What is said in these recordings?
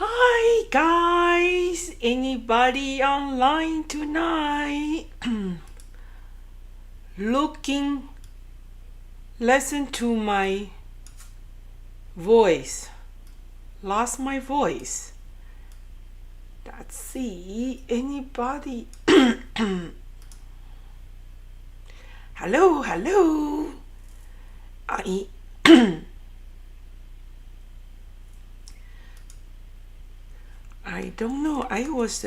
Hi guys, anybody online tonight? Looking, listen to my voice. Lost my voice. Let's see, anybody? Hello. I I don't know. I was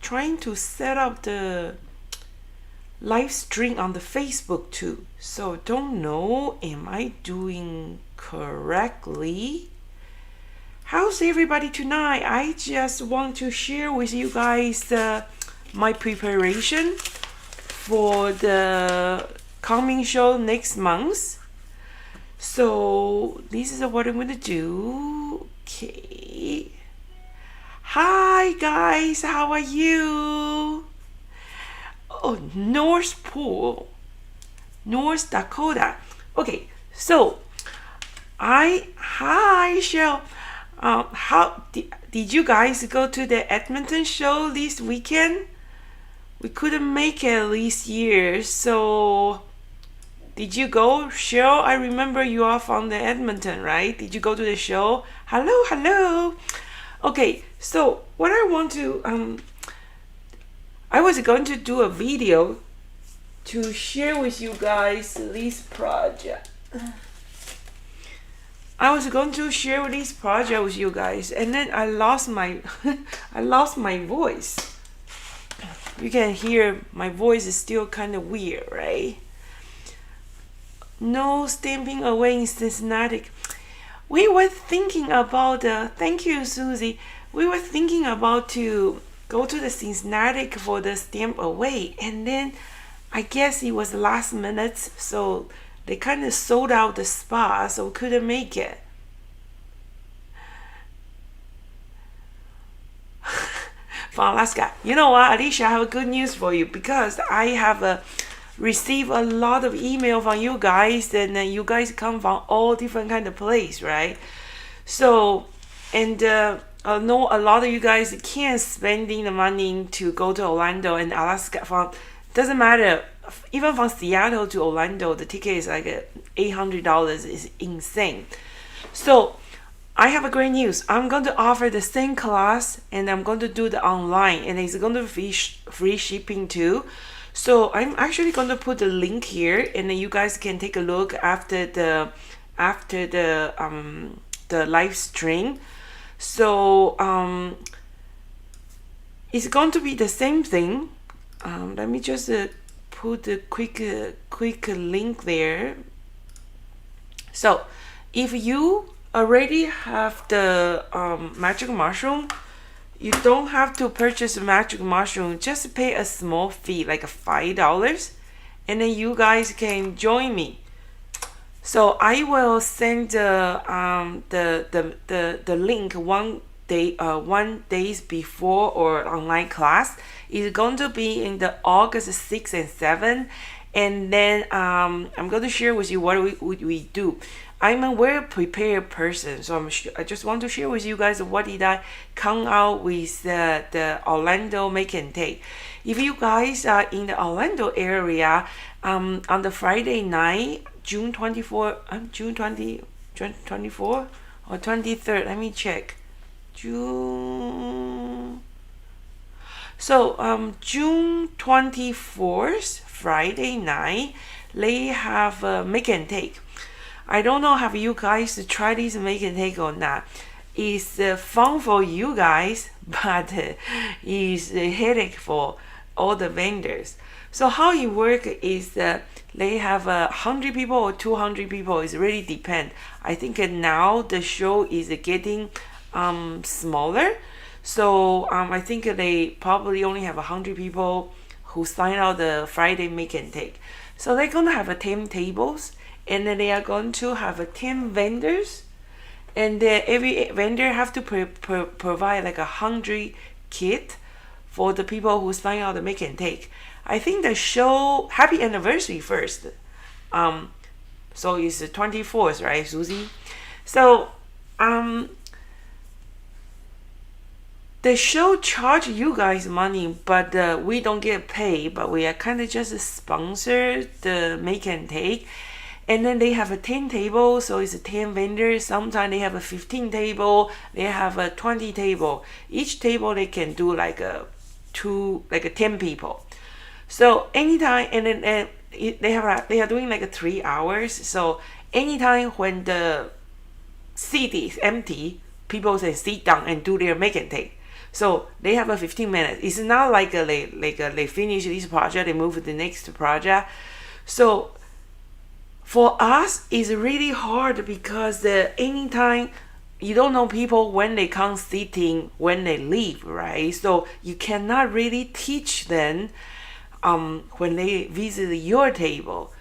trying to set up the live stream on the Facebook too. So don't know, am I doing correctly? How's everybody tonight? I just want to share with you guys my preparation for the coming show next month. So this is what I'm gonna do. Okay. Hi guys, how are you? Oh, North Dakota. Okay, so hi Shell. How did you guys go to the Edmonton show this weekend? We couldn't make it this year, so did you go, Shell? I remember you are from the Edmonton, right? Did you go to the show? Hello. Okay, so what I want to I was going to do a video to share with you guys this project. I was going to share this project with you guys, and then I lost my I lost my voice. You can hear my voice is still kind of weird, right? No stamping away in Cincinnati. We were thinking about thank you, Susie. We were thinking about to go to the Cincinnati for the stamp away, and then I guess it was last minute, so they kind of sold out the spot, so couldn't make it. From Alaska. You know what, Alicia, I have good news for you, because I have received a lot of email from you guys, and you guys come from all different kind of place, right? So, and I know a lot of you guys can't spending the money to go to Orlando and Alaska. From doesn't matter, even from Seattle to Orlando, the ticket is like $800. Is insane. So I have a great news. I'm going to offer the same class, and I'm going to do the online, and it's going to be free shipping too. So I'm actually going to put the link here, and then you guys can take a look after the live stream. So it's going to be the same thing. Let me just put a quick link there. So if you already have the magic mushroom, you don't have to purchase a magic mushroom. Just pay a small fee, like $5, and then you guys can join me. So I will send the link one days before or online class. It's going to be in the August 6th and 7th, and then I'm going to share with you what we do. I'm a very prepared person, so I just want to share with you guys what did I come out with the Orlando Make N Take. If you guys are in the Orlando area, on the Friday night, June 24, June 24 or 23rd, let me check. June 24th, Friday night, they have Make N Take. I don't know have you guys tried this Make N Take or not. It's fun for you guys, but it's a headache for all the vendors. So how it works is they have 100 people or 200 people. It really depends. I think now the show is getting smaller. So I think they probably only have 100 people who sign out the Friday Make N Take. So they're going to have 10 tables, and then they are going to have 10 vendors, and every vendor have to provide like 100 kit for the people who sign out the Make N Take. I think the show happy anniversary first. So it's the 24th, right, Susie? So the show charge you guys money, but we don't get paid, but we are kind of just a sponsor the Make and Take. And then they have a 10 table, so it's a 10 vendors. Sometimes they have a 15 table, they have a 20 table. Each table they can do like a 10 people. So anytime, and then they are doing like a 3 hours. So anytime when the seat is empty, people say sit down and do their Make and Take. So they have a 15 minutes. It's not like they finish this project, they move to the next project. So for us, it's really hard because anytime you don't know people when they come sitting, when they leave, right? So you cannot really teach them when they visit your table.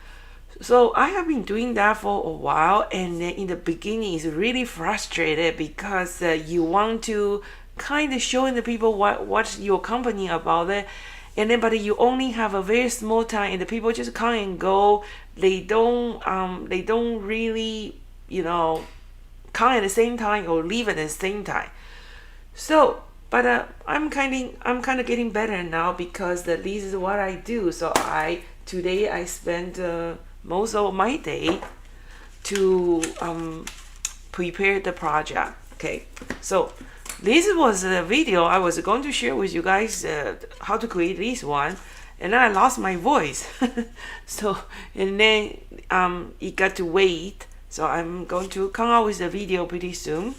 So I have been doing that for a while, and then in the beginning it's really frustrated because you want to kind of showing the people what's your company about it, and then but you only have a very small time, and the people just come and go. They don't really come at the same time or leave at the same time. So but I'm kind of getting better now because this is what I do. So today I spent most of my day to prepare the project. Okay, so this was the video I was going to share with you guys how to create this one, and then I lost my voice. So and then it got to wait. So I'm going to come out with the video pretty soon.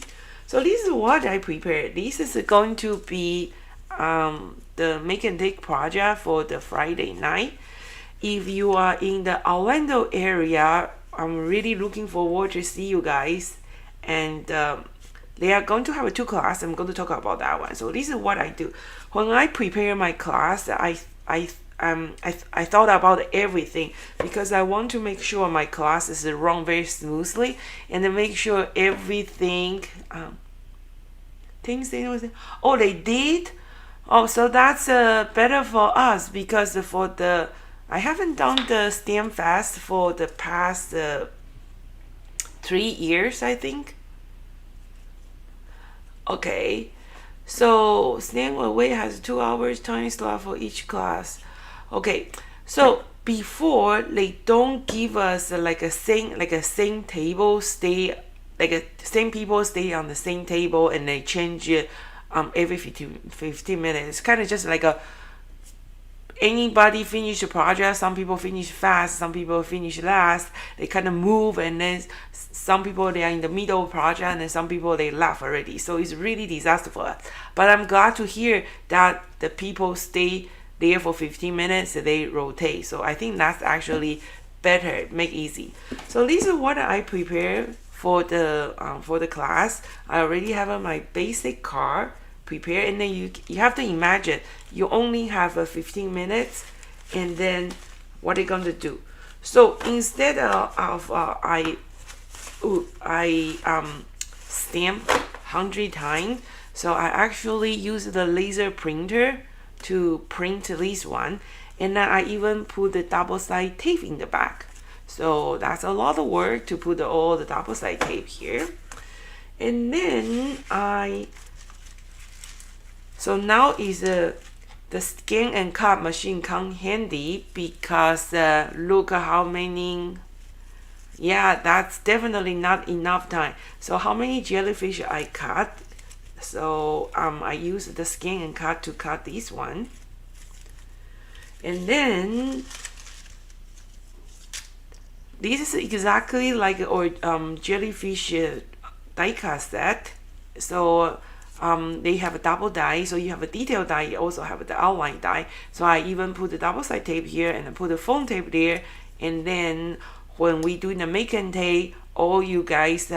So this is what I prepared. This is going to be the Make and Take project for the Friday night. If you are in the Orlando area, I'm really looking forward to see you guys. And they are going to have a 2 class. I'm going to talk about that one. So this is what I do. When I prepare my class, I thought about everything because I want to make sure my classes run very smoothly and to make sure everything things they was, oh, they did. Oh, so that's better for us because I haven't done the Stampfest for the past 3 years, I think. Okay, so Stamp Away has 2 hours time slot for each class. Okay, so before they don't give us like a same table stay, same people stay on the same table and they change it every 15 minutes. Kind of just like anybody finish the project. Some people finish fast, some people finish last. They kind of move, and then some people they are in the middle of project, and then some people they left already. So it's really disaster for us. But I'm glad to hear that the people stay there for 15 minutes, they rotate. So I think that's actually better, make easy. So this is what I prepare for the class. I already have my basic card prepared, and then you have to imagine you only have 15 minutes, and then what are you going to do? So instead of I stamp 100 times, so I actually use the laser printer to print this one, and then I even put the double-sided tape in the back. So that's a lot of work to put all the double-sided tape here. And then so now is the scan and cut machine come handy because look how many. Yeah, that's definitely not enough time. So how many jellyfish I cut? So I use the scan and cut to cut this one, and then this is exactly like jellyfish die cast set. So they have a double die, so you have a detail die, you also have the outline die. So I even put the double side tape here and I put the foam tape there, and then when we do the Make and Take, all you guys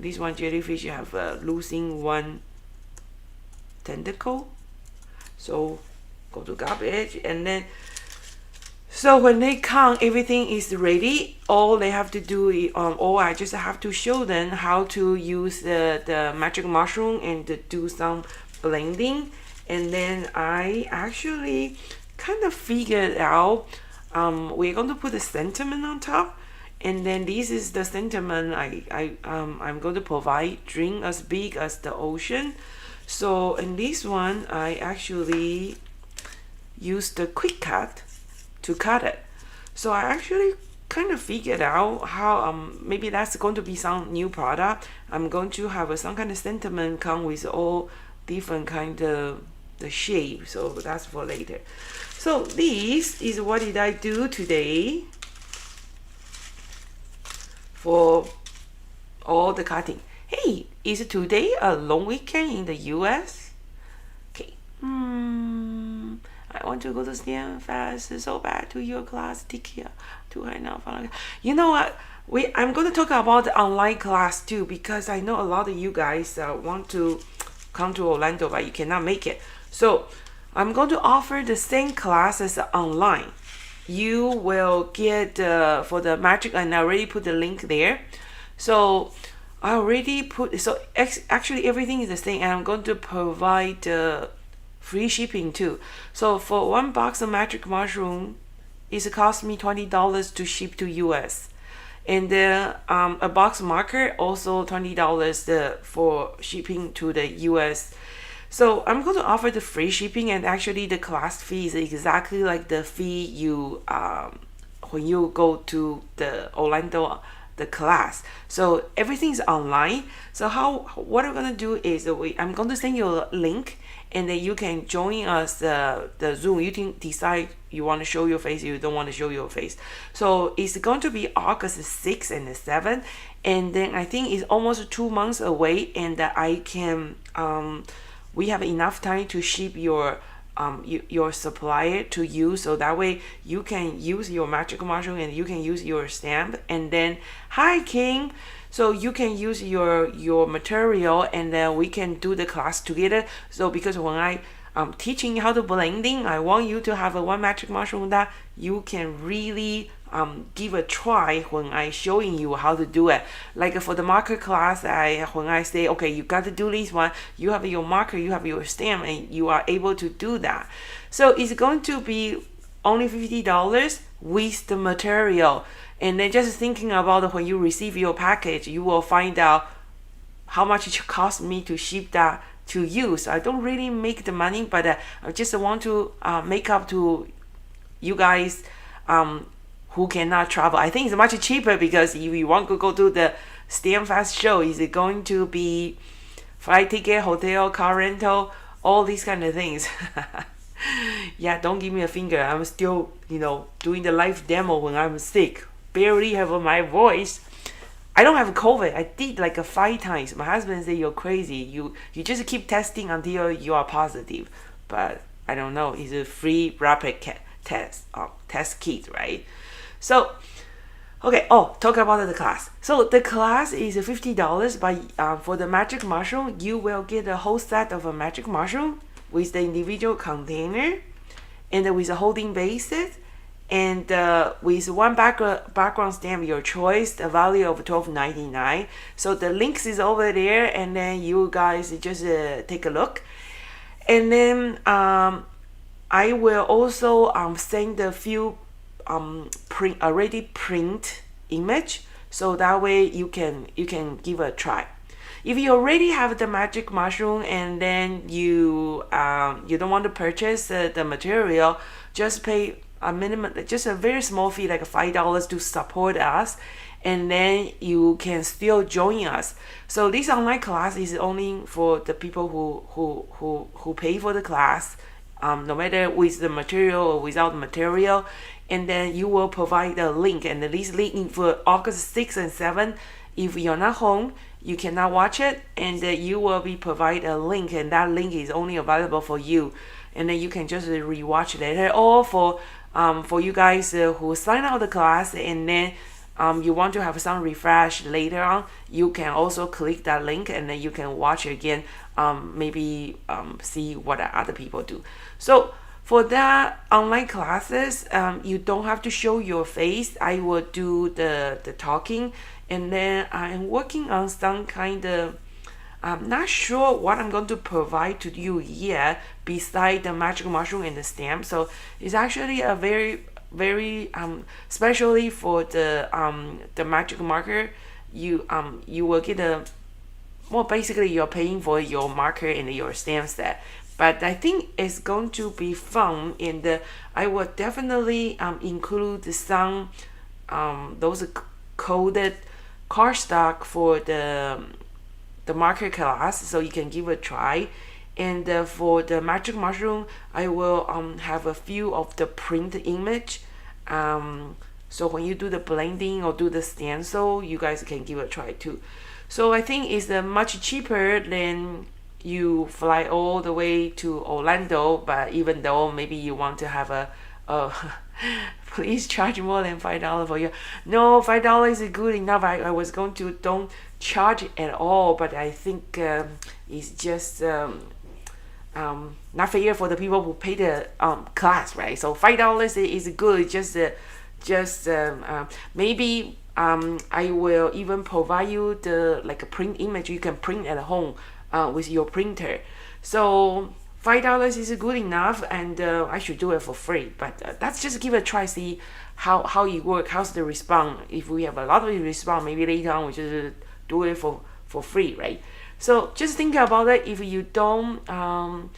this one jellyfish you have losing one tentacle, so go to garbage. And then so when they come, everything is ready. All they have to do is or I just have to show them how to use the magic mushroom and to do some blending. And then I actually kind of figured out we're going to put the sentiment on top, and then this is the sentiment I'm going to provide, dream as big as the ocean. So in this one, I actually used the quick cut to cut it. So I actually kind of figured out how maybe that's going to be some new product. I'm going to have some kind of sentiment come with all different kind of the shape. So that's for later. So this is what did I do today for all the cutting. Hey, is today a long weekend in the US? Okay. I want to go to Stampfest so bad to your class. Take care. To right now. You know what? I'm going to talk about the online class too, because I know a lot of you guys want to come to Orlando, but you cannot make it. So I'm going to offer the same class as online. You will get for the magic, and I already put the link there. So I already put, so actually everything is the same, and I'm going to provide free shipping too. So for one box of magic mushroom, it cost me $20 to ship to US, and then a box marker also $20 for shipping to the US. So I'm going to offer the free shipping, and actually the class fee is exactly like the fee you when you go to the Orlando the class. So everything's online. So what I'm gonna do is I'm going to send you a link, and then you can join us the Zoom. You can decide you want to show your face, you don't want to show your face. So it's going to be August 6th and 7th, and then I think it's almost 2 months away, and I can we have enough time to ship your supplier to you, so that way you can use your magic mushroom and you can use your stamp. And then hi King, so you can use your material, and then we can do the class together. So because when I'm teaching you how to blending, I want you to have a one magic mushroom that you can really give a try when I showing you how to do it. Like for the marker class, when I say, okay, you got to do this one, you have your marker, you have your stamp, and you are able to do that. So it's going to be only $50 with the material. And then just thinking about when you receive your package, you will find out how much it cost me to ship that to you. So I don't really make the money, but I just want to make up to you guys who cannot travel. I think it's much cheaper, because if you want to go to the Stampfest show, is it going to be flight ticket, hotel, car rental, all these kind of things. Yeah, don't give me a finger. I'm still, doing the live demo when I'm sick. Barely have my voice. I don't have COVID. I did like 5 times. My husband said, you're crazy. You just keep testing until you are positive. But I don't know. It's a free rapid test kit, right? So, okay. Oh, talk about the class. So the class is $50, but for the magic mushroom, you will get a whole set of a magic mushroom with the individual container, and with a holding basis, and with one background stamp your choice, the value of $12.99. So the links is over there, and then you guys just take a look. And then I will also send a few already print image, so that way you can give a try. If you already have the magic mushroom, and then you don't want to purchase the material, just pay a minimum, just a very small fee, like $5 to support us, and then you can still join us. So this online class is only for the people who pay for the class, no matter with the material or without the material. And then you will provide a link, and this link for August 6th and 7th. If you're not home, you cannot watch it, and you will be provided a link, and that link is only available for you, and then you can just rewatch later. Or for you guys who sign out the class, and then you want to have some refresh later on, you can also click that link, and then you can watch again, maybe see what other people do. So for that online classes, you don't have to show your face. I will do the talking, and then I'm working on some kind of, I'm not sure what I'm going to provide to you yet beside the magic mushroom and the stamp. So it's actually a very especially for the magic marker, you will get well, basically you're paying for your marker and your stamp set. But I think it's going to be fun, and I will definitely include some those coded cardstock for the marker class, so you can give it a try. And for the magic mushroom, I will have a few of the print image. So when you do the blending or do the stencil, you guys can give it a try too. So I think it's much cheaper than you fly all the way to Orlando. But even though maybe you want to have a please charge more than $5 for you. No, $5 is good enough. I was going to don't charge at all, but I think it's just not fair for the people who pay the class, right? So $5 is good. Just maybe I will even provide you the like a print image you can print at home with your printer. So $5 is good enough, and I should do it for free. But let's just give it a try, see how it works, how's the response. If we have a lot of response, maybe later on we just do it for free, right? So just think about it. If you don't own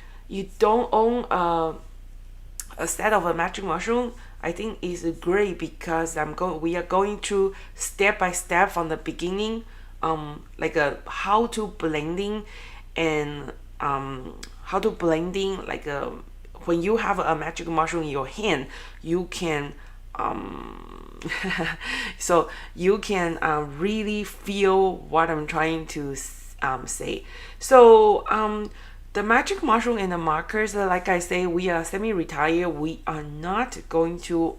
a set of a magic mushroom, I think it's great because we are going through step by step from the beginning, like a how to blending and how to blending like when you have a magic mushroom in your hand, you can so you can really feel what I'm trying to say. So the magic mushroom and the markers, like I say, we are semi-retired. We are not going to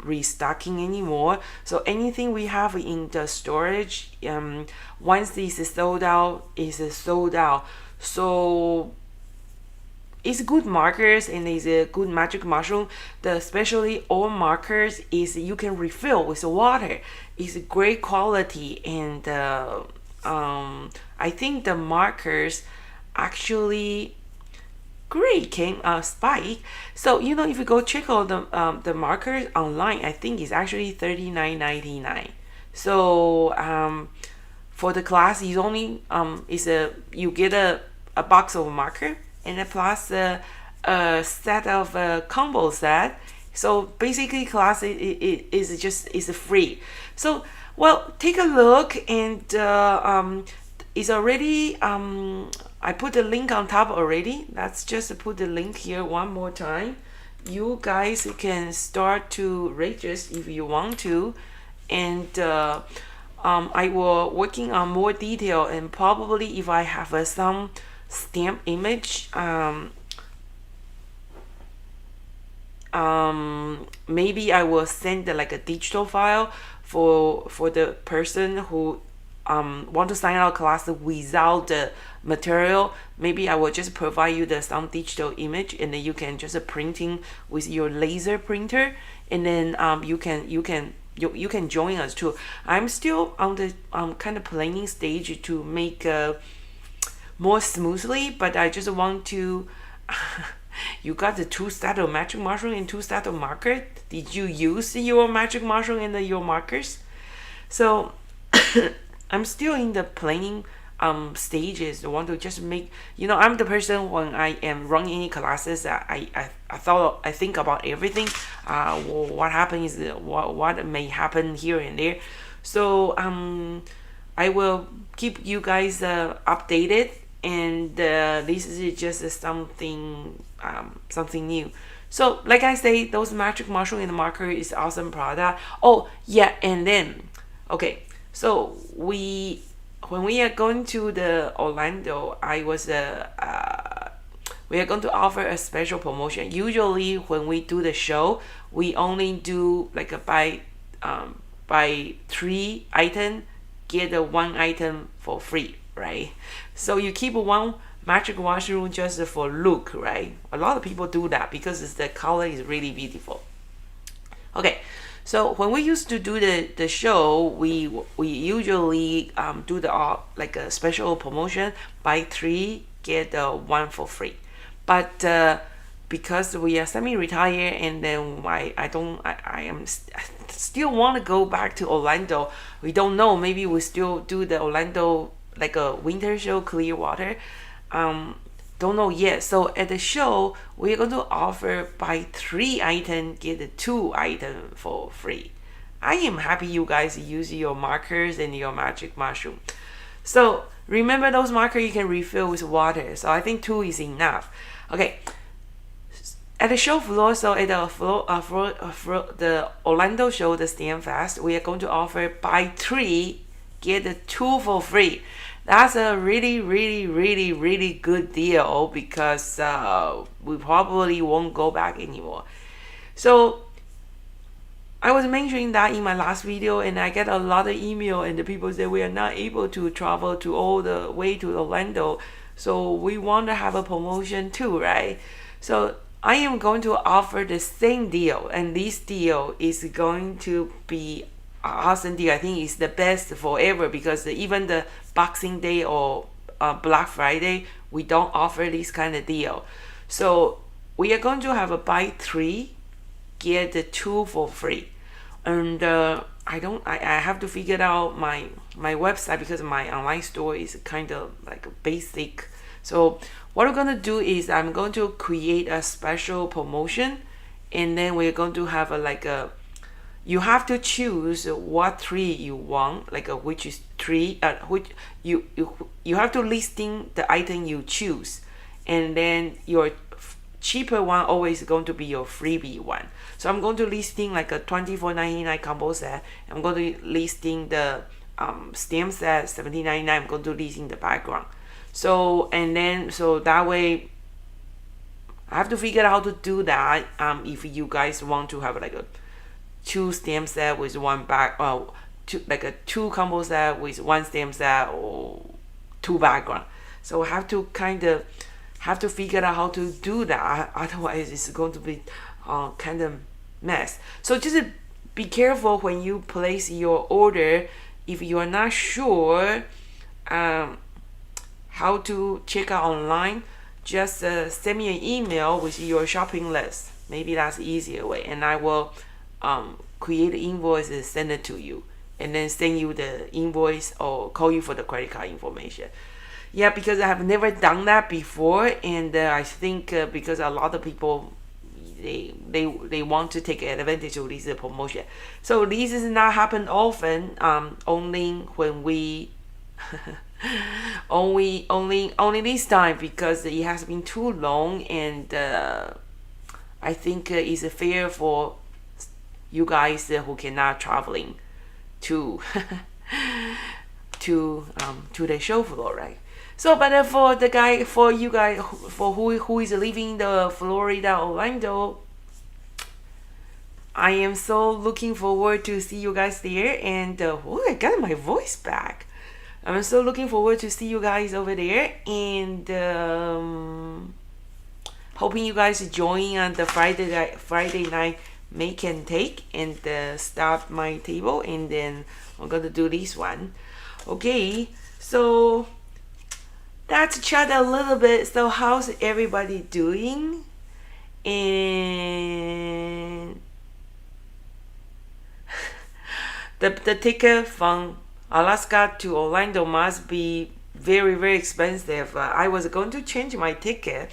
restocking anymore. So anything we have in the storage, once this is sold out, is sold out. So it's good markers and it's a good magic mushroom. The especially all markers is you can refill with water. It's a great quality, and I think the markers actually great came spike. So if you go check out the markers online, I think it's actually $39.99. So for the class is only you get a box of marker and plus a set of combo set. So basically class is free. So well, take a look, and it's already I put the link on top already. Let's just put the link here one more time. You guys can start to register if you want to, and I will working on more detail, and probably if I have some stamp image, maybe I will send like a digital file for the person who want to sign out class without the material. Maybe I will just provide you some digital image, and then you can just printing with your laser printer, and then you can join us too. I'm still on the kind of planning stage to make more smoothly, but I just want to you got the 2 set of magic mushroom and 2 set of marker. Did you use your magic mushroom and your markers? So I'm still in the planning stages. I want to just make, I'm the person when I am running any classes, I think about everything, what happens, what may happen here and there. So I will keep you guys updated, and this is just something new. So like I say, those magic mushroom and marker is awesome product. Oh yeah, and then okay, so when we are going to the Orlando, we are going to offer a special promotion. Usually when we do the show, we only do like a buy 3 item, get 1 item for free, right? So you keep 1 magic mushroom just for look, right? A lot of people do that because the color is really beautiful. Okay, so when we used to do the show, we usually do like a special promotion: buy 3 get 1 for free. But because we are semi-retired, and then I still want to go back to Orlando. We don't know, maybe we still do the Orlando like a winter show, Clearwater. Don't know yet. So at the show, we're going to offer buy 3 items, get 2 items for free. I am happy you guys use your markers and your magic mushroom. So remember those markers you can refill with water. So I think 2 is enough. Okay. At the show floor, so at the Orlando show, the Stampfest, we are going to offer buy 3, get 2 for free. That's a really, really, really, really good deal because we probably won't go back anymore. So I was mentioning that in my last video, and I get a lot of email, and the people say we are not able to travel to all the way to Orlando, so we want to have a promotion too, right? So I am going to offer the same deal, and this deal is going to be an awesome deal. I think it's the best forever because even the Boxing Day or Black Friday, we don't offer this kind of deal. So we are going to have a buy 3, get the 2 for free. And I have to figure out my website because my online store is kind of like basic. So what we're going to do is I'm going to create a special promotion, and then we're going to have you have to choose what 3 you want, which is 3, which you have to listing the item you choose, and then your cheaper one always going to be your freebie one. So I'm going to listing like a $24.99 combo set. I'm going to listing the stamp set $17.99. I'm going to listing the background. So that way I have to figure out how to do that. If you guys want to have like a 2 stamp set with 1 back, like a 2 combo set with 1 stamp set or 2 background. So I have to figure out how to do that. Otherwise, it's going to be kind of mess. So just be careful when you place your order. If you are not sure how to check out online, just send me an email with your shopping list. Maybe that's the easier way, and I will create an invoice and send it to you, and then send you the invoice or call you for the credit card information. Yeah, because I have never done that before, and I think because a lot of people they want to take advantage of this promotion. So this is not happen often. Only when we only this time because it has been too long, and I think it's fair for you guys who cannot traveling to to the show floor, right? So, but for you guys, for who is living the Florida, Orlando, I am so looking forward to see you guys there. And I got my voice back. I'm so looking forward to see you guys over there, and hoping you guys join on the Friday night Make N Take, and start my table, and then I'm gonna do this one. Okay, so that's chat a little bit. So how's everybody doing? And the ticket from Alaska to Orlando must be very, very expensive. I was going to change my ticket,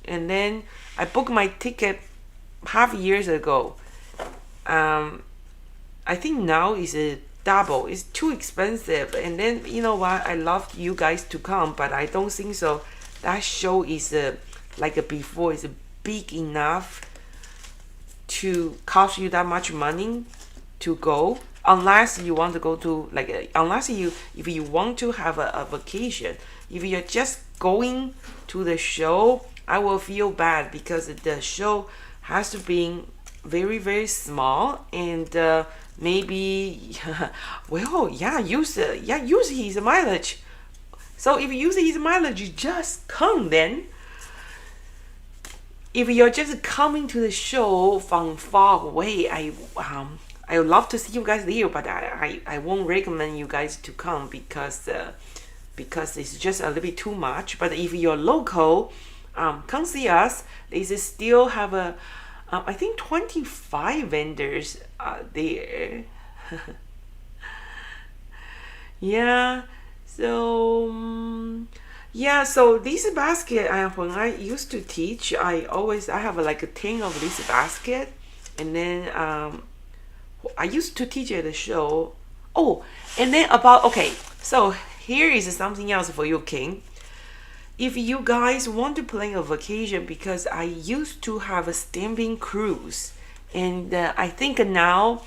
and then I booked my ticket half years ago. I think now is a double. It's too expensive. And then you know what? I love you guys to come, but I don't think so. That show is before is big enough to cost you that much money to go. Unless you want to go to if you want to have a vacation. If you're just going to the show, I will feel bad because the show has to be very, very small, and maybe use his mileage. So if you use his mileage, you just come then. If you're just coming to the show from far away, I would love to see you guys there, but I won't recommend you guys to come because it's just a little bit too much. But if you're local, come see us. They still have I think 25 vendors there. Yeah, So yeah, so this basket, when I used to teach, I have like a 10 of this basket, and then I used to teach at a show. Oh, and then okay, so here is something else for you, King. If you guys want to plan a vacation, because I used to have a stamping cruise, and I think now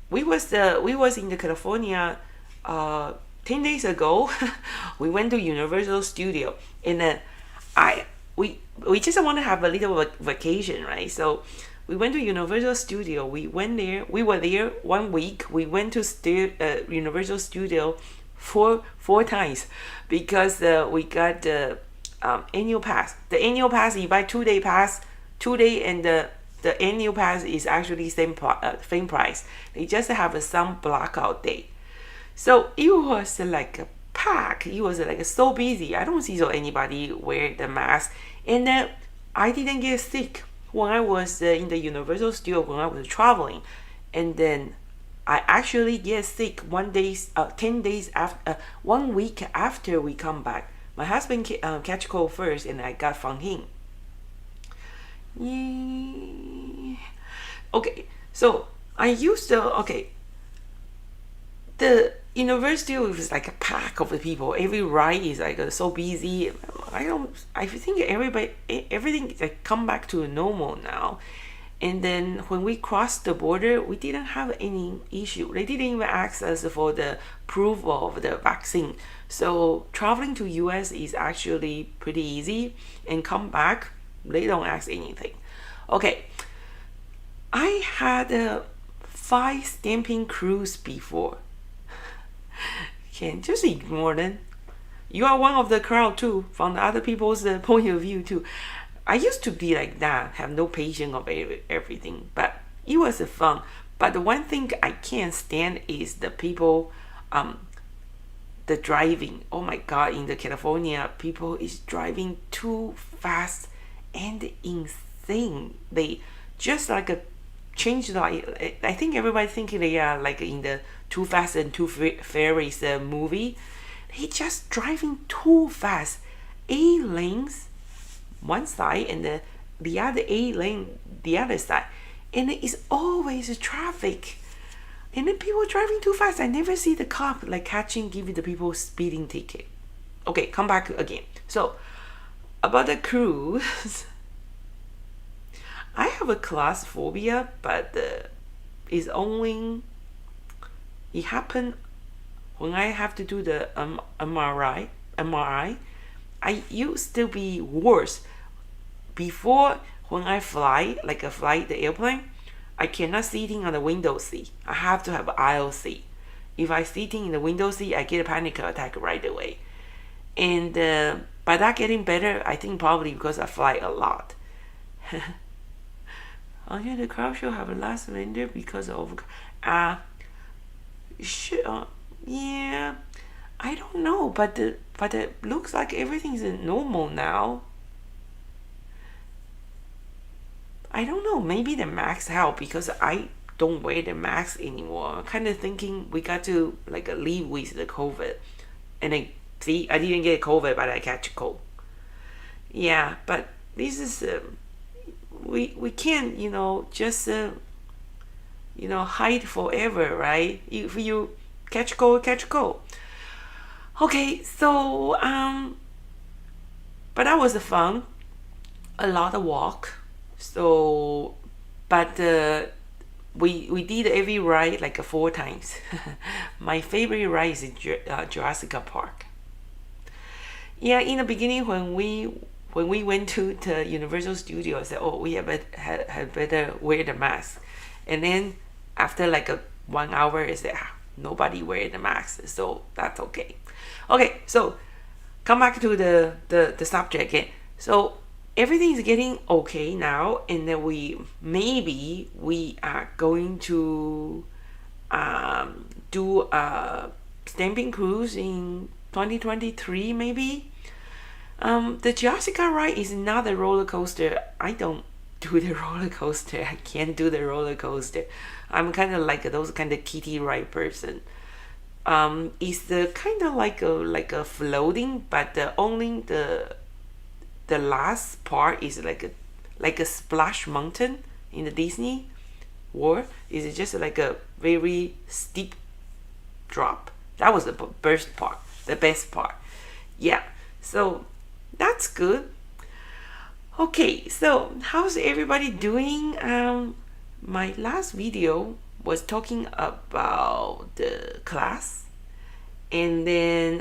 we was in the California 10 days ago. We went to Universal Studio, and then I we just want to have a little vacation, right? So we went to Universal Studio. We went there. We were there 1 week. We went to Universal Studio four times, because we got the annual pass. The annual pass, you buy 2-day pass, 2-day, and the annual pass is actually same price. They just have some blackout day. So it was like a pack. It was like so busy. I don't see anybody wear the mask, and then I didn't get sick when I was in the Universal Studio when I was traveling, and then I actually get sick 10 days after, 1 week after we come back. My husband catch cold first, and I got from him. Yeah. Okay, so I used to the university was like a pack of the people. Every ride is like so busy. I think everything like come back to normal now. And then when we crossed the border, we didn't have any issue. They didn't even ask us for the proof of the vaccine. So traveling to US is actually pretty easy, and come back, they don't ask anything. Okay, I had a 5 stamping cruise before. Can't just ignore them. You are one of the crowd too, from the other people's point of view too. I used to be like that, have no patience of everything, but it was fun. But the one thing I can't stand is the people, the driving. Oh my God, in the California, people is driving too fast and insane. They just like change the. I think everybody thinking they are like in the Too Fast and Too Furious movie. They just driving too fast. 8 lanes one side, and the other 8 lane the other side, and it is always traffic, and then people driving too fast. I never see the cop like giving the people speeding ticket. Okay, come back again. So about the cruise, I have a claustrophobia, but it's only it happened when I have to do the MRI. I used to be worse. Before, when I fly the airplane, I cannot sitting on the window seat. I have to have aisle seat. If I sitting in the window seat, I get a panic attack right away. And by that getting better, I think probably because I fly a lot. Oh yeah, the crowd should have a last vendor because of yeah, I don't know, but it looks like everything's normal now. I don't know, maybe the mask help, because I don't wear the mask anymore. I'm kind of thinking we got to like live with the COVID, and I see I didn't get COVID, but I catch cold. Yeah, but this is we can't just hide forever, right? If you catch cold, catch cold. Okay, so but that was fun. A lot of walk. So, but we did every ride like 4 times. My favorite ride is Jurassic Park. Yeah, in the beginning when we went to the Universal Studio, I said, oh, we had better wear the mask. And then after like 1 hour, I said, nobody wear the mask, so that's okay. Okay, so come back to the subject again. So everything is getting okay now, and then we are going to do a stamping cruise in 2023 maybe. The Jessica ride is not a roller coaster. I don't do the roller coaster. I can't do the roller coaster. I'm kind of like those kind of kitty ride person. Is the kind of like a floating, but the only the last part is like a splash mountain in the Disney World. Is just like a very steep drop. That was the best part, the best part. Yeah, so that's good. Okay, so how's everybody doing? My last video was talking about the class, and then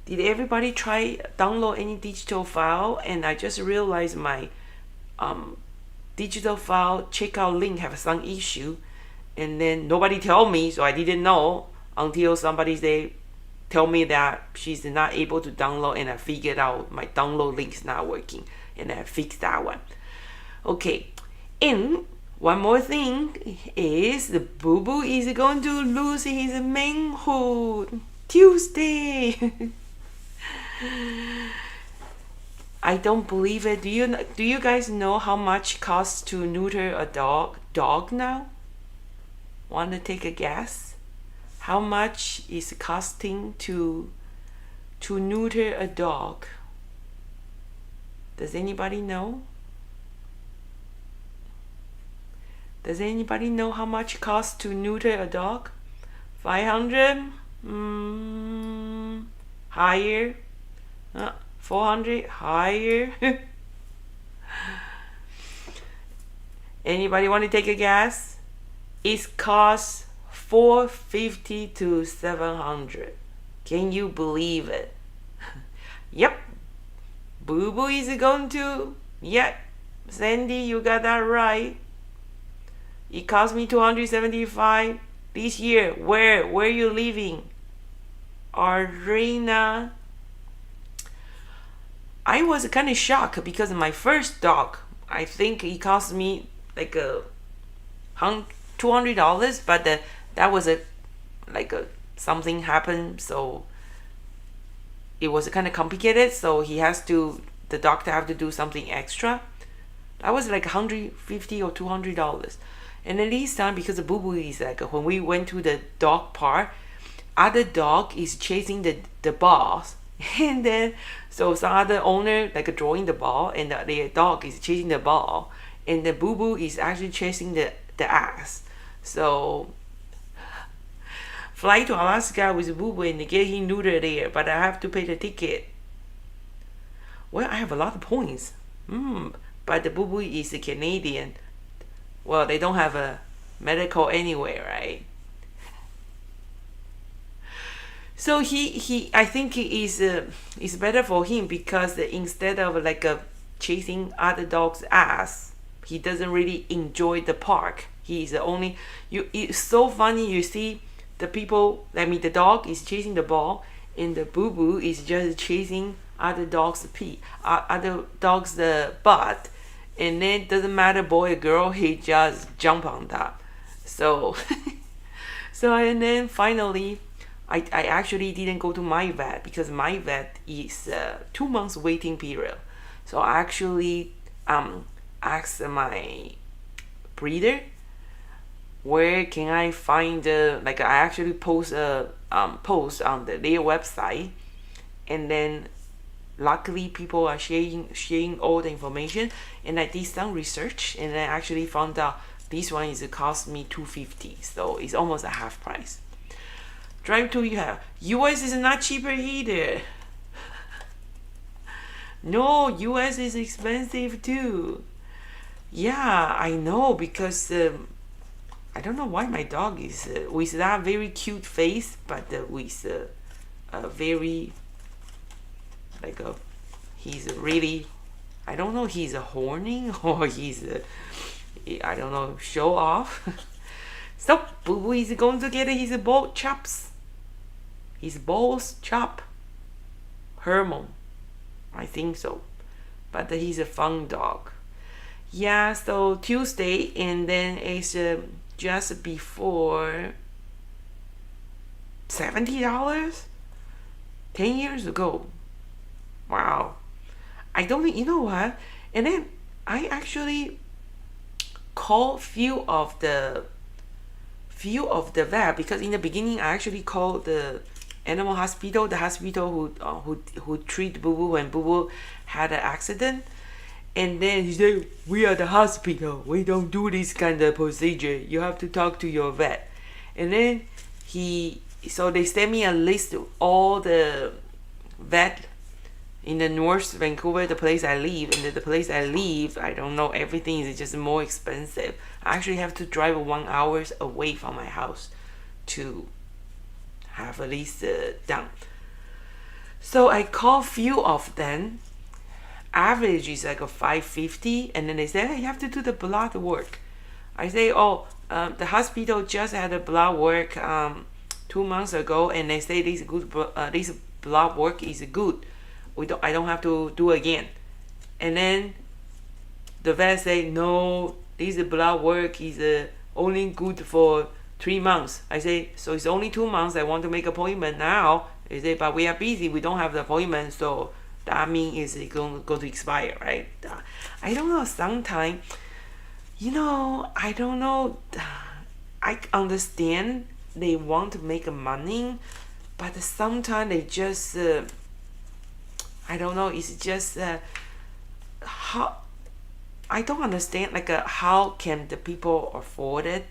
did everybody try download any digital file? And I just realized my digital file checkout link have some issue, and then nobody tell me, so I didn't know until somebody say tell me that she's not able to download, and I figured out my download link is not working, and I fixed that one. Okay, and one more thing is the Boo Boo is going to lose his manhood Tuesday. I don't believe it. Do you guys know how much it costs to neuter a dog now? Want to take a guess? How much is it costing to neuter a dog? Does anybody know? Does anybody know how much it costs to neuter a dog? 500? Higher? 400? Higher? Anybody want to take a guess? It costs 450 to 700. Can you believe it? Yep. Boo Boo is going to. Yep. Sandy, you got that right. It cost me 275 this year. Where you living? Arena. I was kind of shocked because my first dog, I think it cost me like $200, but that was something happened, so it was kind of complicated. So the doctor have to do something extra. That was like $150 or $200. And then this time, because the Boo Boo is like, when we went to the dog park, other dog is chasing the balls. And then, so some other owner like drawing the ball, and the dog is chasing the ball, and the Boo Boo is actually chasing the ass. So, fly to Alaska with Boo Boo and get him neutered there, but I have to pay the ticket. Well, I have a lot of points. But the Boo Boo is a Canadian. Well, they don't have a medical anywhere, right? So I think it's better for him because instead of chasing other dogs' ass, he doesn't really enjoy the park. He's the only it's so funny. You see the people. I mean, the dog is chasing the ball, and the Boo Boo is just chasing other dogs' butt. And then it doesn't matter boy or girl, he just jump on that. So and then finally I actually didn't go to my vet because my vet is 2 months waiting period. So I actually asked my breeder where can I find I actually post a post on their website, and then luckily people are sharing all the information, and I did some research, and I actually found out this one is cost me $250, so it's almost a half price. Drive to US is not cheaper either. No, US is expensive too. Yeah, I know, because I don't know why my dog is with that very cute face, but with a very he's really, I don't know, he's a horny or he's I don't know, show off. So Boo Boo is going to get his ball chops, his balls chop hormone, I think so, but he's a fun dog. Yeah, so Tuesday, and then it's just before $70 10 years ago. Wow. I don't think, you know what? And then I actually called few few of the vet, because in the beginning I actually called the animal hospital, the hospital who treat Boo Boo when Boo Boo had an accident. And then he said, "We are the hospital. We don't do this kind of procedure. You have to talk to your vet." And then so they sent me a list of all the vet in the North Vancouver, the place I live. And the place I live, I don't know, everything is just more expensive. I actually have to drive 1 hour away from my house to have at least done. So I called few of them. Average is like a $550, and then they say, "Hey, you have to do the blood work." I say, "Oh, the hospital just had a blood work 2 months ago, and they say this blood work is good. I don't have to do again." And then the vet say, "No, this blood work is only good for 3 months." I say, "So it's only 2 months. I want to make appointment now." They say, "But we are busy. We don't have the appointment, so that means it's going to expire, right?" I don't know. Sometimes, I don't know. I understand they want to make money, but sometimes they just, I don't know. It's just how I don't understand. Like, how can the people afford it?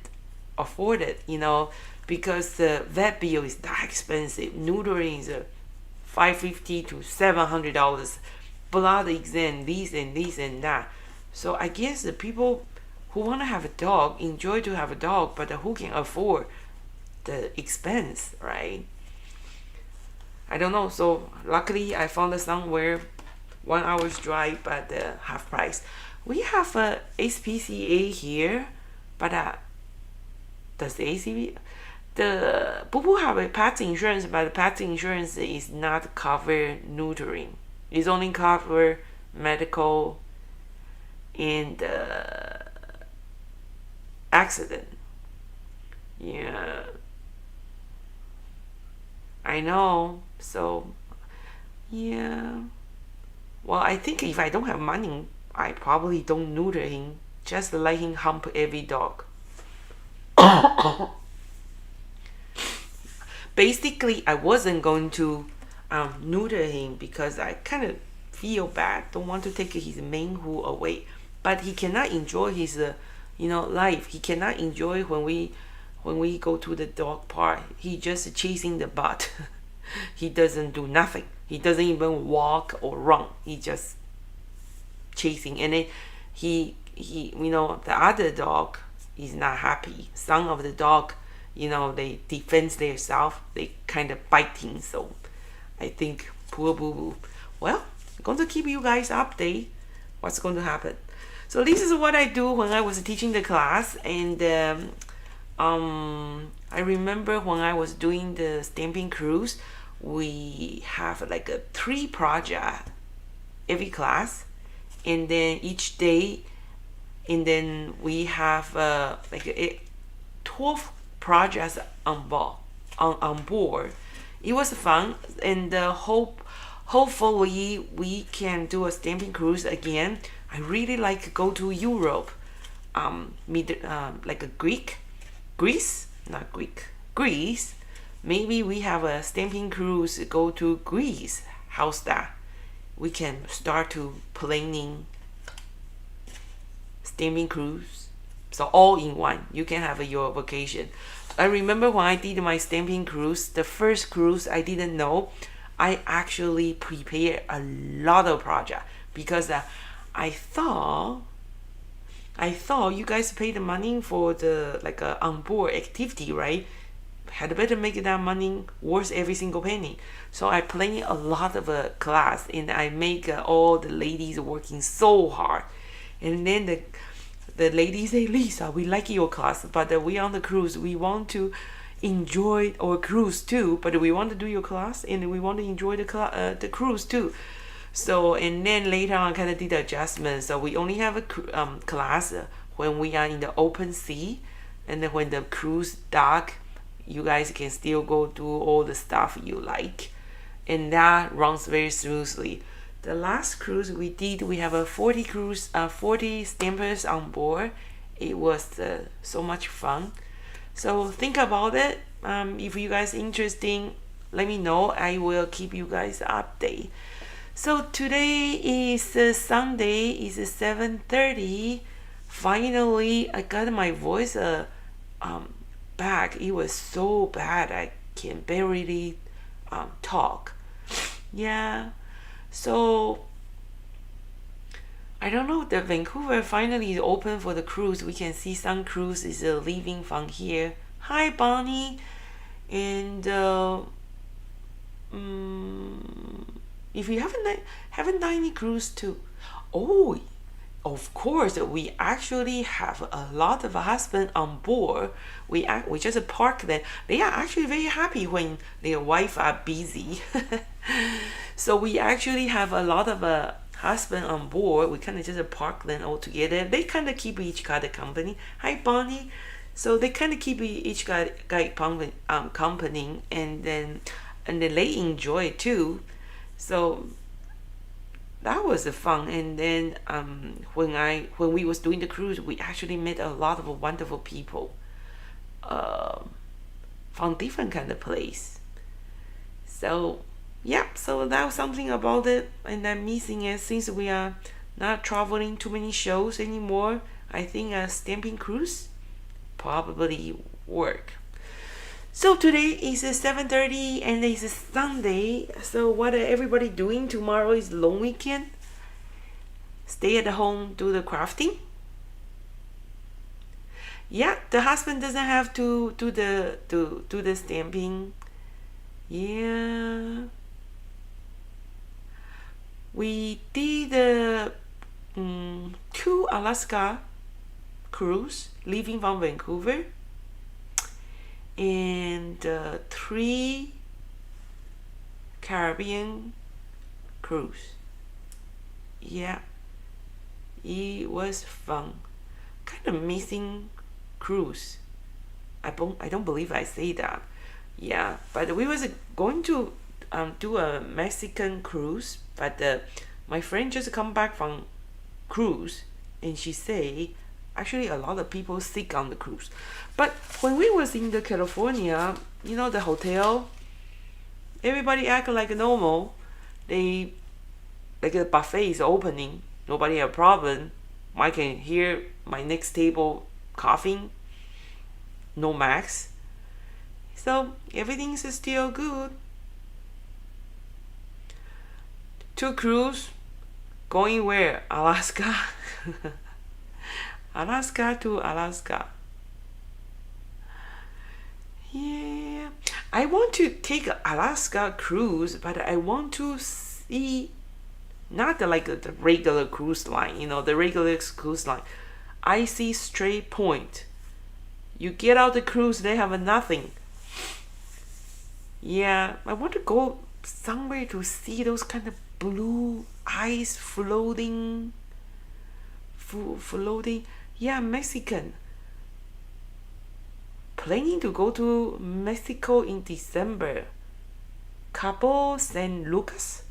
Because the vet bill is that expensive. Neutering is $550 to $700. Blood exam, this and that. So I guess the people who want to have a dog enjoy to have a dog, but who can afford the expense, right? I don't know. So luckily I found it somewhere 1 hour's drive, but half price. We have a SPCA here, but does the ACV? The Boo Boo have a pet insurance, but the pet insurance is not cover neutering. It's only cover medical and accident. Yeah, I know. So yeah. Well, I think if I don't have money, I probably don't neuter him. Just let him hump every dog. Basically, I wasn't going to neuter him because I kind of feel bad. Don't want to take his main Hu away, but he cannot enjoy his, life. He cannot enjoy when we go to the dog park. He just chasing the butt. He doesn't do nothing. He doesn't even walk or run. He just chasing, and then the other dog is not happy. Some of the dog, they defend themselves. They kind of biting. So I think poor Boo Boo. Well, I'm going to keep you guys update what's going to happen. So this is what I do when I was teaching the class, and I remember when I was doing the stamping cruise, we have like a 3 project every class, and then each day, and then we have 12 projects on board. It was fun, and hopefully we can do a stamping cruise again. I really like to go to Europe, like a Greece. Maybe we have a stamping cruise go to Greece. How's that? We can start to planning stamping cruise. So all in one, you can have your vacation. I remember when I did my stamping cruise, the first cruise I didn't know, I actually prepared a lot of project because I thought you guys pay the money for the onboard activity, right? Had better make that money worth every single penny. So I planned a lot of a class, and I make all the ladies working so hard. And then the ladies say, "Lisa, we like your class, but we on the cruise, we want to enjoy our cruise too, but we want to do your class and we want to enjoy the cruise too." So, and then later on I kind of did the adjustment. So we only have a class when we are in the open sea, and then when the cruise dock, you guys can still go do all the stuff you like, and that runs very smoothly. The last cruise we did, we have a 40 stampers on board. It was so much fun. So think about it. If you guys interesting, let me know. I will keep you guys update. So today is Sunday. It's 7:30. Finally, I got my voice back. It was so bad I can barely talk. Yeah. So I don't know. The Vancouver finally is open for the cruise. We can see some cruise is leaving from here. Hi, Bonnie. And if you haven't done any cruise too, oh, of course we actually have a lot of husband on board. We just park them. They are actually very happy when their wife are busy. So we actually have a lot of husband on board. We kind of just park them all together. They kind of keep each other company. Hi, Bonnie. So they kind of keep each guy company, and then they enjoy it too. So that was fun. And then when we was doing the cruise, we actually met a lot of wonderful people from different kind of place. So yeah, so that was something about it, and I'm missing it since we are not traveling too many shows anymore. I think a stamping cruise probably work. So today is 7:30 and it's Sunday. So what are everybody doing? Tomorrow is long weekend. Stay at home, do the crafting. Yeah, the husband doesn't have to do the stamping. Yeah. We did 2 Alaska cruise leaving from Vancouver, and 3 Caribbean cruise. Yeah, it was fun. Kind of missing cruise. I don't believe I say that. Yeah, but we was going to do a Mexican cruise, but my friend just come back from cruise, and she say actually a lot of people sick on the cruise. But when we was in the California, the hotel, everybody act like normal. They like the buffet is opening, nobody have problem. I can hear my next table coughing, no mask. So everything's still good. 2 cruise, going where? Alaska. Alaska to Alaska. Yeah, I want to take Alaska cruise, but I want to see not like the regular cruise line, the regular cruise line. I see Straight Point. You get out the cruise, they have nothing. Yeah, I want to go somewhere to see those kind of blue ice floating. Yeah, Mexican. Planning to go to Mexico in December. Cabo San Lucas.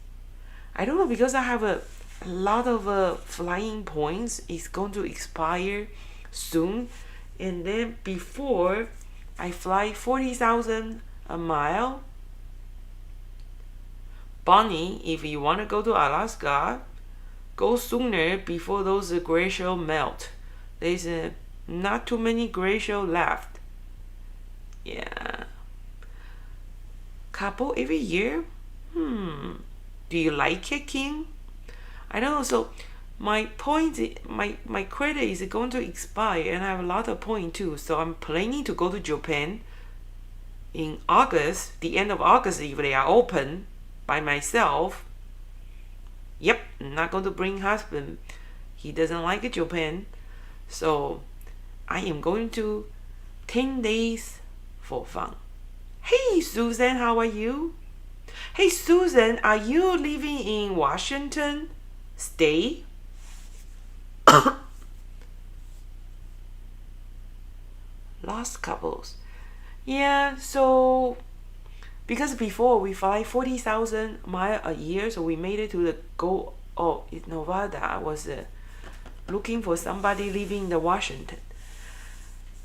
I don't know, because I have a lot of flying points. It's going to expire soon, and then before I fly 40,000 a mile. Bonnie, if you want to go to Alaska, go sooner before those glaciers melt. There's not too many glaciers left. Yeah. Couple every year? Do you like it, King? I don't know. So my point, my credit is going to expire, and I have a lot of points too. So I'm planning to go to Japan in August, the end of August, if they are open, by myself. Yep, I'm not going to bring husband. He doesn't like Japan. So I am going to 10 days for fun. Hey Susan, how are you? Hey Susan, are you living in Washington State? Lost couples. Yeah, so because before we fly 40,000 miles a year, so we made it to the goal. Oh, in Nevada. I was looking for somebody living in the Washington.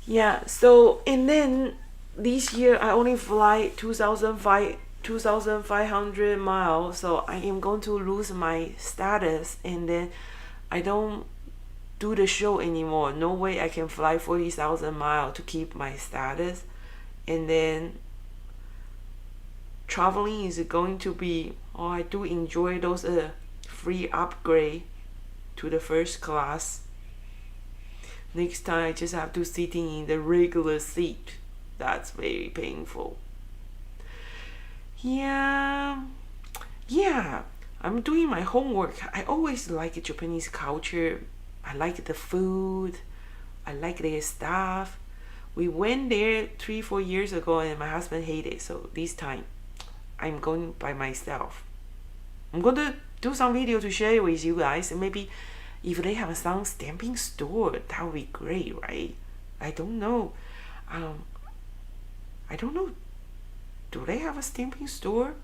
Yeah, so and then this year I only fly 2,500 miles, so I am going to lose my status, and then I don't do the show anymore. No way I can fly 40,000 miles to keep my status. And then traveling is going to be, oh, I do enjoy those free upgrade to the first class. Next time I just have to sitting in the regular seat. That's very painful. Yeah, yeah. I'm doing my homework. I always like Japanese culture. I like the food. I like their stuff. We went there 3-4 years ago and my husband hated it. So this time I'm going by myself. I'm going to do some video to share with you guys, and maybe if they have some stamping store, that would be great, right? I don't know. I don't know. Do they have a stamping store?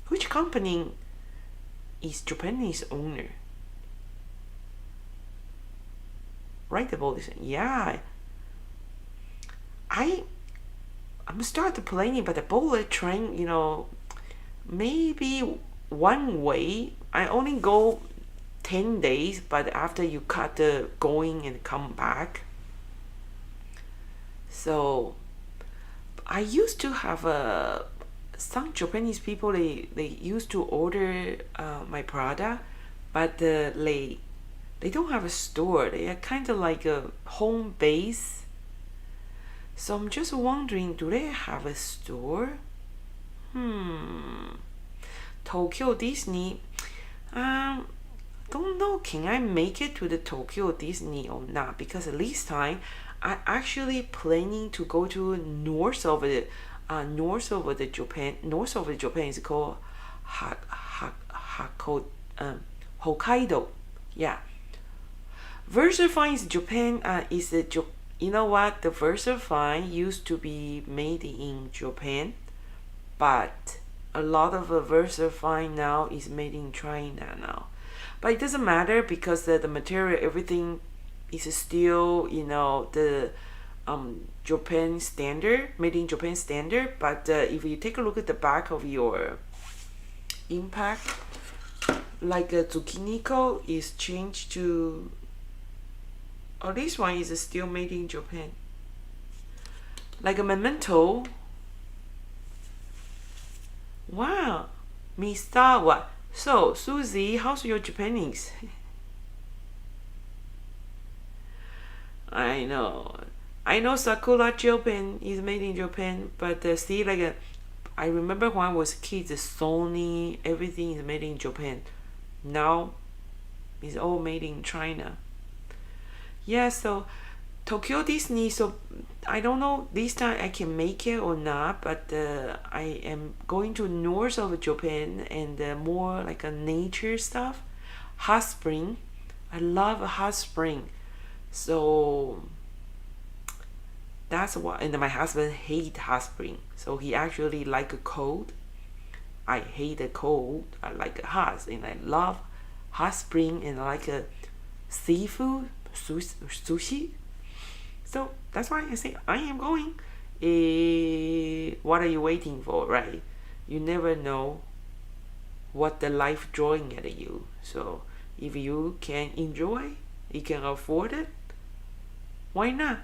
Which company is Japanese owner? Right about this. Yeah. I'm started planning, but the bullet train, maybe one way. I only go 10 days, but after you cut the going and come back. So I used to have some Japanese people, they used to order my product, but they don't have a store. They are kind of like a home base. So I'm just wondering, do they have a store? Tokyo Disney. Don't know. Can I make it to the Tokyo Disney or not? Because this time I actually planning to go to north of the Japan. North of the Japan is called Hokkaido. Yeah. Versafine is Japan. You know what? The Versafine used to be made in Japan, but a lot of the Versafine now is made in China now. But it doesn't matter because the material, everything is still, the Japan standard, made in Japan standard. But if you take a look at the back of your impact, like a Tsukiniko is changed to, this one is still made in Japan. Like a memento. Wow, Misawa. So, Susie, how's your Japanese? I know Sakura Japan is made in Japan, but see, I remember when I was a kid, the Sony, everything is made in Japan. Now, it's all made in China. Yeah, so Tokyo Disney, so I don't know this time I can make it or not, but I am going to north of Japan and more like a nature stuff. Hot spring. I love hot spring. So that's what, and my husband hate hot spring. So he actually like a cold. I hate the cold. I like hot, and I love hot spring, and I like a seafood, sushi. So that's why I say I am going. What are you waiting for, right? You never know what the life throwing at you. So if you can enjoy, you can afford it, why not?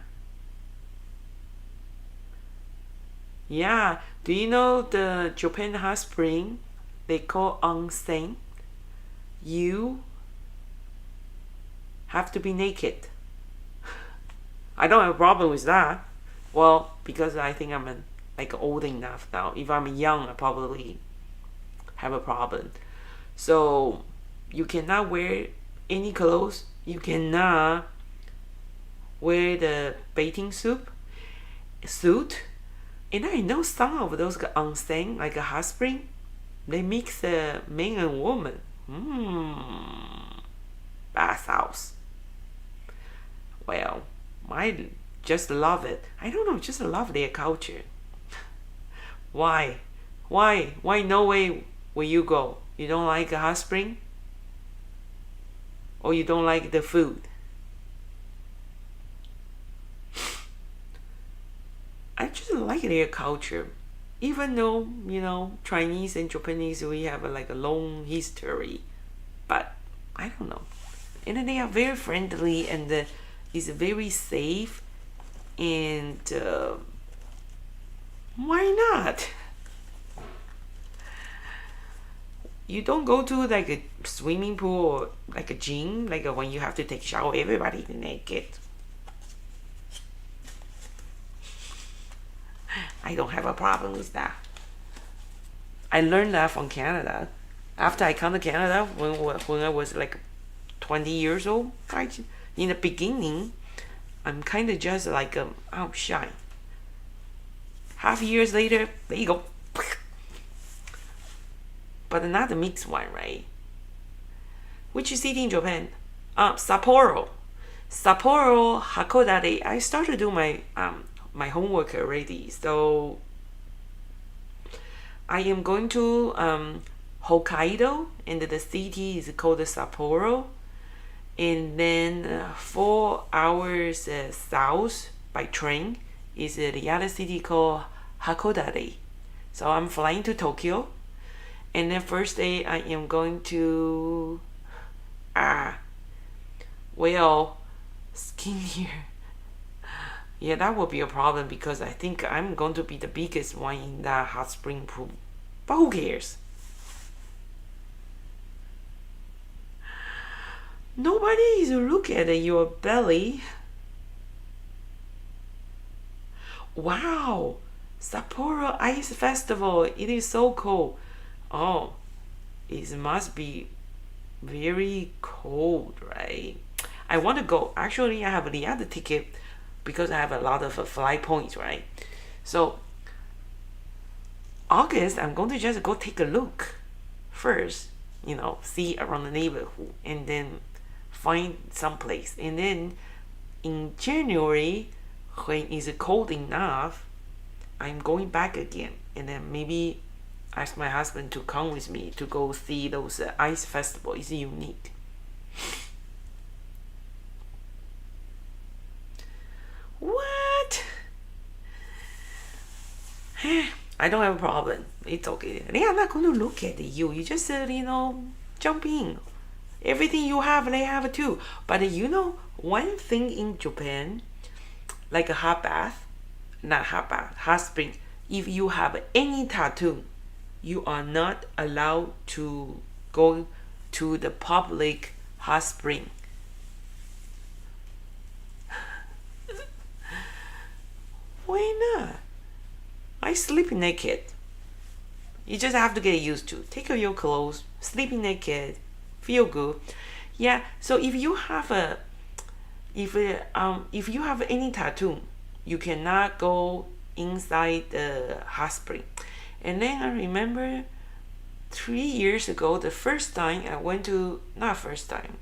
Yeah. Do you know the Japan hot spring? They call onsen. You have to be naked. I don't have a problem with that. Well, because I think I'm old enough now. If I'm young, I probably have a problem. So you cannot wear any clothes. You cannot wear the bathing suit. And I know some of those onsen, like a hot spring, they mix man and woman. Bathhouse. Well, I just love it. I don't know, just love their culture. Why no way will you go? You don't like a hot spring? Or you don't like the food? like their culture, even though Chinese and Japanese we have like a long history, but I don't know. And then they are very friendly and is very safe, and why not? You don't go to like a swimming pool or like a gym, like when you have to take a shower, everybody naked. I don't have a problem with that. I learned that from Canada. After I come to Canada, when I was like 20 years old, in the beginning, I'm kind of just like I'm shy. Half years later, there you go. But not the mixed one, right? Which city in Japan? Sapporo. Sapporo, Hakodate. I started to do my homework already, so I am going to Hokkaido, and the city is called Sapporo, and then 4 hours south by train is the other city called Hakodate. So I'm flying to Tokyo, and then first day I am going to skin here. Yeah, that will be a problem because I think I'm going to be the biggest one in that hot spring pool. But who cares? Nobody is looking at your belly. Wow, Sapporo Ice Festival. It is so cold. Oh, it must be very cold, right? I want to go. Actually, I have the other ticket because I have a lot of flight points, right? So August, I'm going to just go take a look first, see around the neighborhood, and then find some place. And then in January, when it's cold enough, I'm going back again, and then maybe ask my husband to come with me to go see those ice festival. It's unique. What? I don't have a problem. It's okay. They are not going to look at you. You just jump in. Everything you have, they have too. But one thing in Japan, like a hot spring, if you have any tattoo, you are not allowed to go to the public hot spring. Why not? I sleep naked. You just have to get used to. Take off your clothes, sleeping naked, feel good. Yeah. So if you have if you have any tattoo, you cannot go inside the hot spring. And then I remember 3 years ago, the first time I went to first time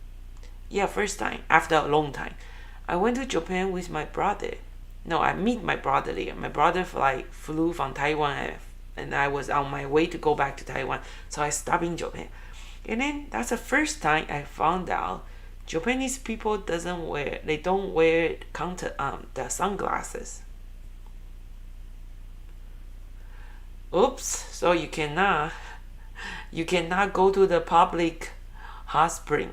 after a long time, I went to Japan with my brother. No, I meet my brother there. My brother flew from Taiwan, and I was on my way to go back to Taiwan, so I stopped in Japan. And then that's the first time I found out Japanese people don't wear the sunglasses. Oops! So you cannot go to the public hot spring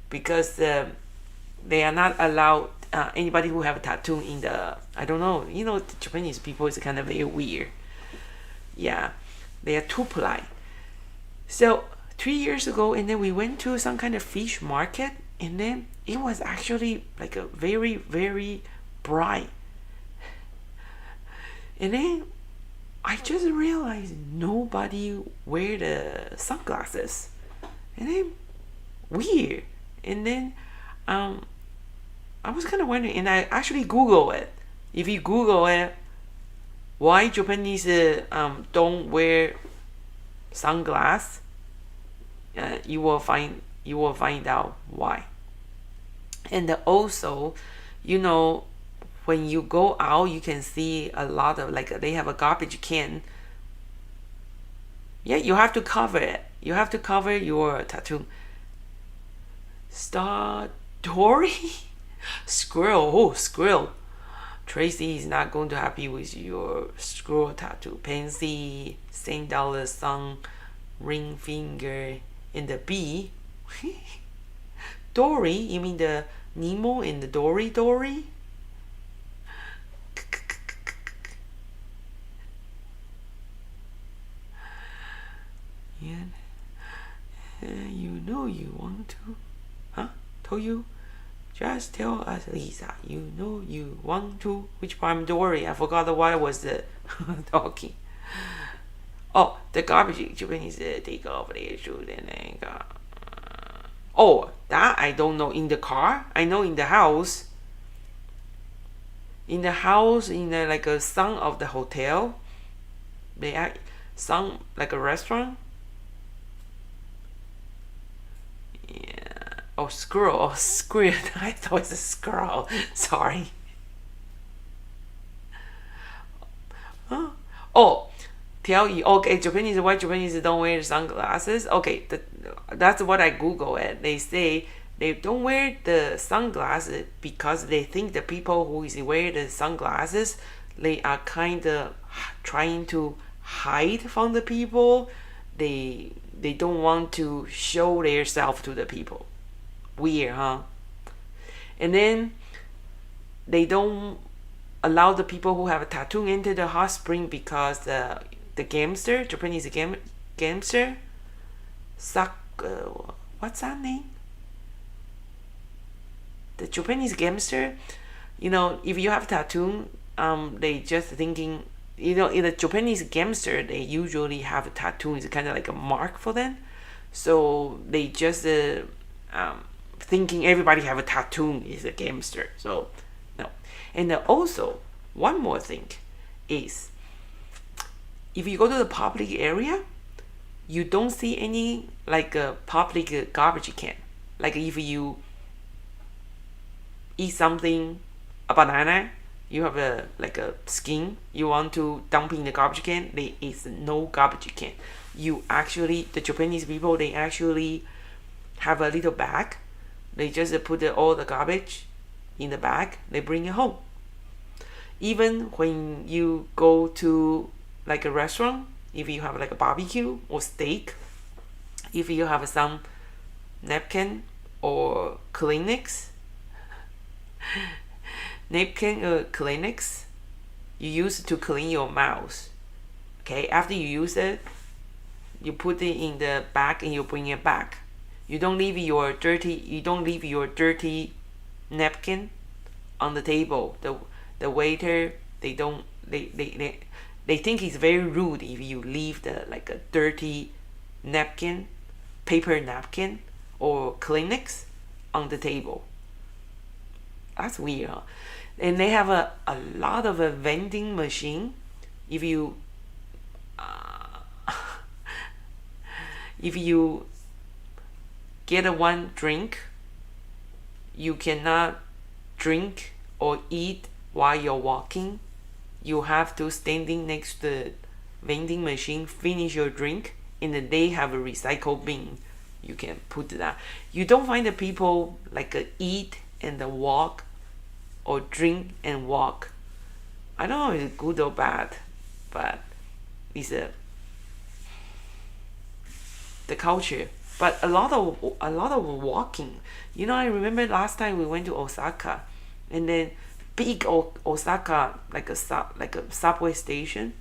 because they are not allowed. Anybody who have a tattoo in the, I don't know, the Japanese people is kind of very weird. Yeah, they are too polite. So 3 years ago, and then we went to some kind of fish market, and then it was actually like a very, very bright. And then I just realized nobody wear the sunglasses, and then weird. And then I was kind of wondering, and I actually Google it. If you Google it, why Japanese don't wear sunglasses, you will find out why. And also, when you go out, you can see a lot of they have a garbage can. Yeah, you have to cover it. You have to cover your tattoo. Star Dory. Squirrel. Tracy is not going to happy with your scroll tattoo. Pansy, Saint Dollar Sun, ring finger, and the bee. Dory, you mean the Nemo and the Dory? Yeah. You know you want to. Huh? Told you? Just tell us, Lisa. You know you want to. Which part? Dory. I forgot what was the talking. Oh, the garbage. Japanese take off their shoes and then oh, that I don't know. In the car, I know in the house. In the house, in the like a sun of the hotel, they act sun like a restaurant. Yeah. Oh, squirrel. Oh, squirrel. I thought it's a squirrel. Sorry. Huh? Oh, tell you. Okay, Japanese. Why Japanese don't wear sunglasses? Okay, that's what I Google it. They say they don't wear the sunglasses because they think the people who is wear the sunglasses, they are kind of trying to hide from the people. They don't want to show their self to the people. Weird, huh? And then they don't allow the people who have a tattoo into the hot spring because the gamester, Japanese gamester, what's that name? The Japanese gamester, if you have a tattoo, they just thinking, in the Japanese gamester, they usually have a tattoo. It's kind of like a mark for them. So they just thinking everybody have a tattoo is a gamester. So no. And also, one more thing is, if you go to the public area, you don't see any like a public garbage can. Like if you eat something, a banana, you have a skin, you want to dump in the garbage can, there is no garbage can. The Japanese people, they actually have a little bag. They just put all the garbage in the bag, they bring it home. Even when you go to like a restaurant, if you have like a barbecue or steak, if you have some napkin or Kleenex, you use it to clean your mouth. Okay, after you use it, you put it in the bag and you bring it back. You don't leave your dirty napkin on the table. The waiter, they think it's very rude if you leave a dirty napkin, paper napkin or Kleenex on the table. That's weird, huh? And they have a lot of a vending machine. If you get one drink, you cannot drink or eat while you're walking. You have to standing next to the vending machine, finish your drink, and then they have a recycle bin. You can put that. You don't find the people eat and then walk or drink and walk. I don't know if it's good or bad, but it's the culture. But a lot of walking. I remember last time we went to Osaka, and then big Osaka like a subway station.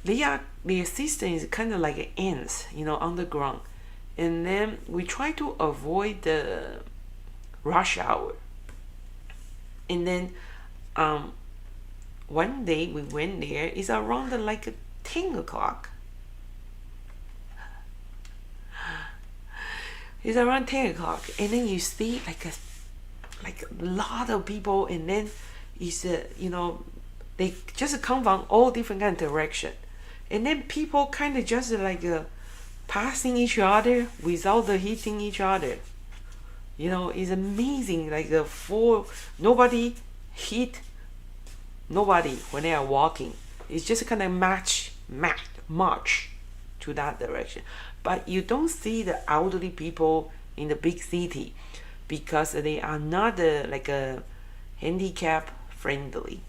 The system is kind of like ants, underground, and then we try to avoid the rush hour. And then one day we went there. It's around 10 o'clock. It's around 10 o'clock, and then you see a lot of people, and then it's they just come from all different kind of direction, and then people kind of just passing each other without hitting each other. It's amazing. Nobody hit nobody when they are walking. It's just kind of march to that direction. But you don't see the elderly people in the big city because they are not a handicap friendly.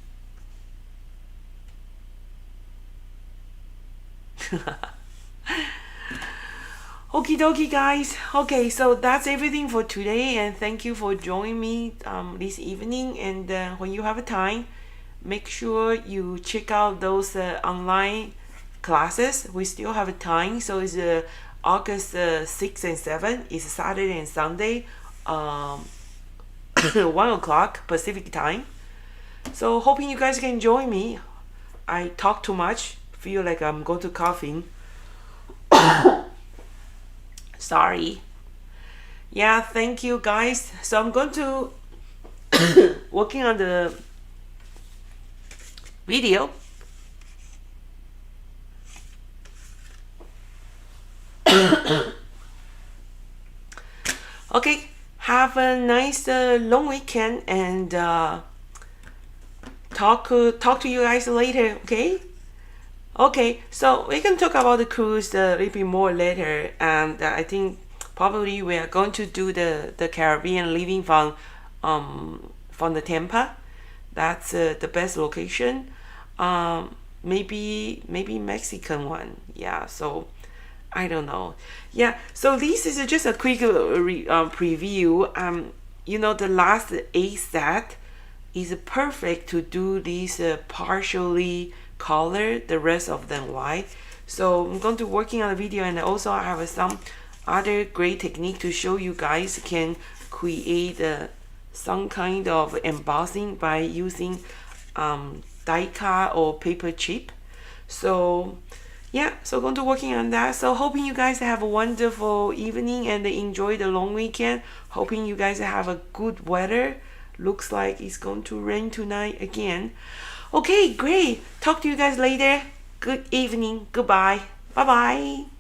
Okie dokie, guys. Okay, so that's everything for today, and thank you for joining me this evening. And when you have a time, make sure you check out those online classes. We still have a time, so it's August 6th and 7th. It's Saturday and Sunday, 1 o'clock Pacific time. So hoping you guys can join me. I talk too much, feel like I'm going to coughing. Sorry. Yeah, thank you guys. So I'm going to working on the video. Okay, have a nice long weekend, and talk to you guys later. Okay, so we can talk about the cruise a little bit more later, and I think probably we are going to do the Caribbean leaving from the Tampa. That's the best location. Maybe Mexican one. Yeah, so I don't know. Yeah, so this is just a quick preview. You know, the last 8 set is perfect to do this partially color, the rest of them white. So I'm going to working on the video, and also I have some other great technique to show you guys can create some kind of embossing by using die cut or paper chip. So yeah, so going to working on that. So hoping you guys have a wonderful evening and enjoy the long weekend. Hoping you guys have a good weather. Looks like it's going to rain tonight again. Okay, great. Talk to you guys later. Good evening. Goodbye. Bye bye.